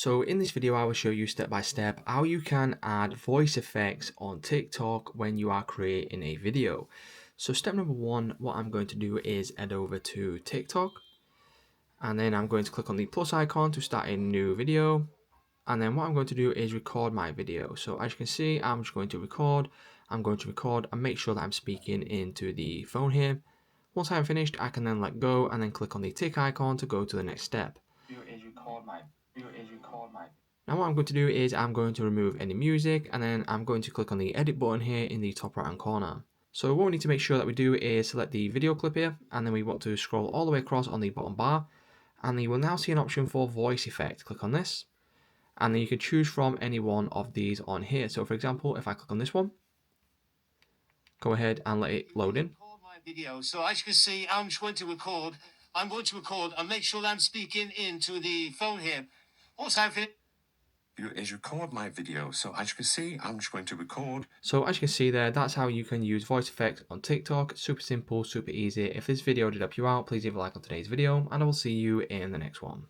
So in this video I will show you step by step how you can add voice effects on TikTok when you are creating a video. So step number one, what I'm going to do is head over to TikTok, and then I'm going to click on the plus icon to start a new video. And then what I'm going to do is record my video. So as you can see, I'm just going to record. I'm going to record and make sure that I'm speaking into the phone here. Once I'm finished, I can then let go and then click on the tick icon to go to the next step. Now what I'm going to do is I'm going to remove any music, and then I'm going to click on the edit button here in the top right hand corner. So what we need to make sure that we do is select the video clip here, and then we want to scroll all the way across on the bottom bar, and you will now see an option for voice effect. Click on this, and then you can choose from any one of these on here. So for example, if I click on this one, go ahead and let it load in. So as you can see, I'm just going to record. I'm going to record and make sure that I'm speaking into the phone here. Once I've finished. Is record my video. So as you can see, I'm just going to record. So as you can see there, that's how you can use voice effects on TikTok. Super simple, super easy. If this video did help you out, please leave a like on today's video, and I will see you in the next one.